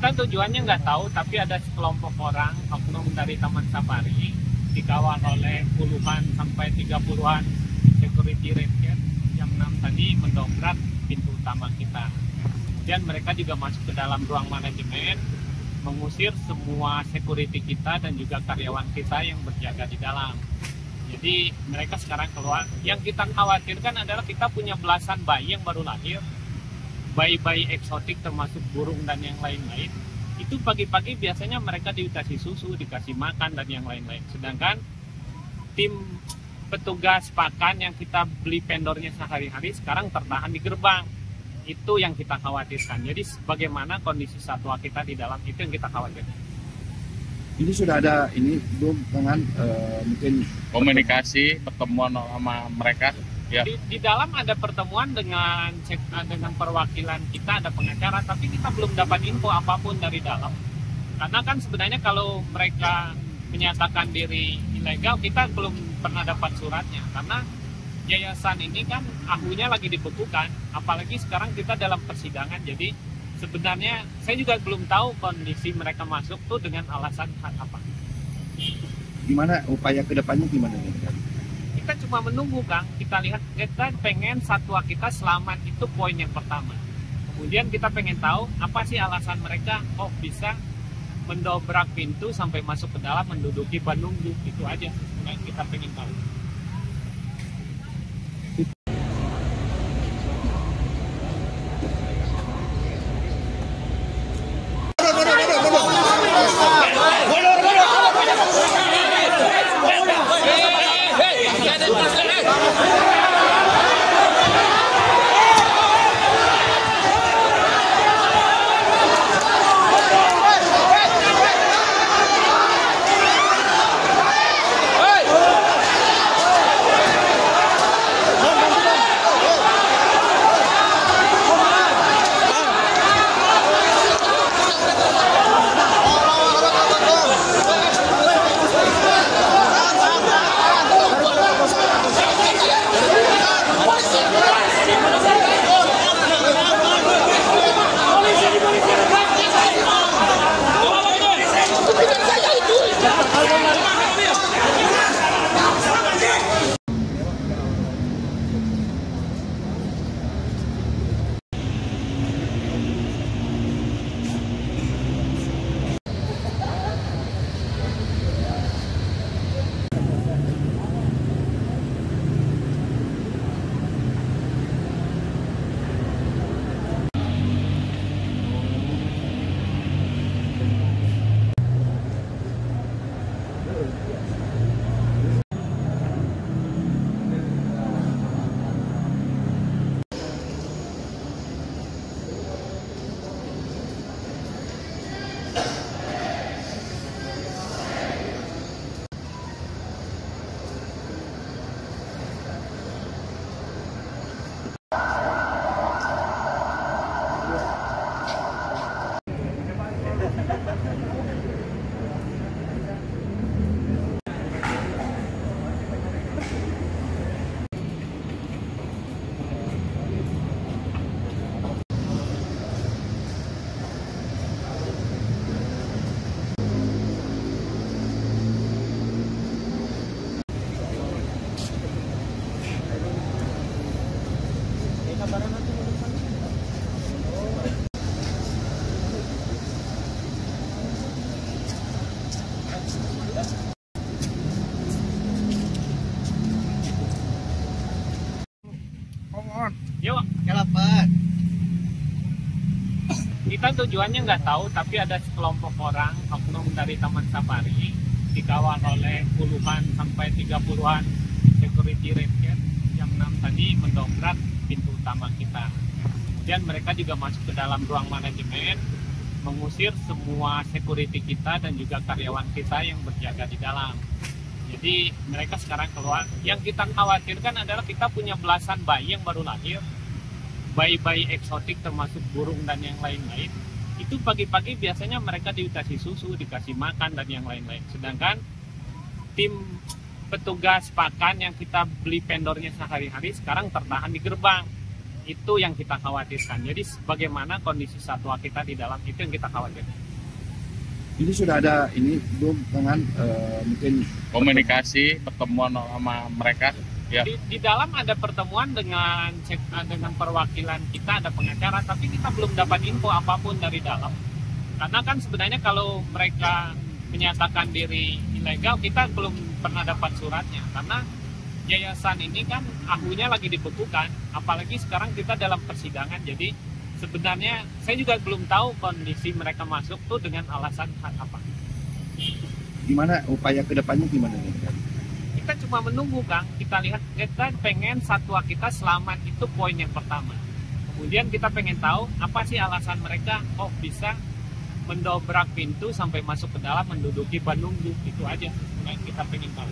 Kita tujuannya nggak tahu, tapi ada sekelompok orang, oknum dari Taman Safari, dikawal oleh puluhan sampai 30-an security ranger jam 6 tadi mendobrak pintu utama kita. Kemudian mereka juga masuk ke dalam ruang manajemen, mengusir semua security kita dan juga karyawan kita yang berjaga di dalam. Jadi mereka sekarang keluar. Yang kita khawatirkan adalah kita punya belasan bayi yang baru lahir, bayi-bayi eksotik termasuk burung dan yang lain-lain. Itu pagi-pagi biasanya mereka dikasih susu, dikasih makan dan yang lain-lain. Sedangkan tim petugas pakan yang kita beli vendornya sehari-hari sekarang tertahan di gerbang. Itu yang kita khawatirkan. Jadi bagaimana kondisi satwa kita di dalam, itu yang kita khawatirkan. Ini sudah ada ini belum dengan mungkin komunikasi pertemuan sama mereka ya. Di dalam ada pertemuan dengan perwakilan kita, ada pengacara, tapi kita belum dapat info apapun dari dalam. Karena kan sebenarnya kalau mereka menyatakan diri ilegal, kita belum pernah dapat suratnya. Karena yayasan ini kan ahunya lagi dibekukan, apalagi sekarang kita dalam persidangan. Jadi sebenarnya saya juga belum tahu kondisi mereka masuk tuh dengan alasan apa. Gimana upaya kedepannya gimana nih? Kita cuma menunggu, Kang. Kita lihat, kita pengen satwa kita selamat, itu poin yang pertama. Kemudian kita pengen tahu apa sih alasan mereka kok bisa mendobrak pintu sampai masuk ke dalam menduduki penunggu. Itu aja sebenarnya kita pengen tahu. Yuk, Kelapan. kita tujuannya nggak tahu, tapi ada sekelompok orang, oknum dari Taman Safari, dikawal oleh puluhan sampai 30-an security ranger jam 6 tadi mendobrak pintu utama kita. Kemudian mereka juga masuk ke dalam ruang manajemen, mengusir semua security kita dan juga karyawan kita yang berjaga di dalam. Jadi mereka sekarang keluar. Yang kita khawatirkan adalah kita punya belasan bayi yang baru lahir, bayi-bayi eksotik termasuk burung dan yang lain-lain. Itu pagi-pagi biasanya mereka dikasih susu, dikasih makan dan yang lain-lain. Sedangkan tim petugas pakan yang kita beli vendornya sehari-hari sekarang tertahan di gerbang. Itu yang kita khawatirkan. Jadi bagaimana kondisi satwa kita di dalam, itu yang kita khawatirkan. Ini sudah ada ini belum dengan mungkin Komunikasi, pertemuan sama mereka. Ya. Di dalam ada pertemuan dengan perwakilan kita, ada pengacara, tapi kita belum dapat info apapun dari dalam. Karena kan sebenarnya kalau mereka menyatakan diri ilegal, kita belum pernah dapat suratnya. Karena yayasan ini kan ahunya lagi dibekukan, apalagi sekarang kita dalam persidangan. Jadi sebenarnya saya juga belum tahu kondisi mereka masuk tuh dengan alasan apa. gimana upaya kedepannya gimana nih? Kita cuma menunggu, Kang. Kita lihat, kita pengen satwa kita selamat, itu poin yang pertama. Kemudian kita pengen tahu apa sih alasan mereka kok bisa mendobrak pintu sampai masuk ke dalam menduduki penunggu. Itu aja yang kita pengen tahu.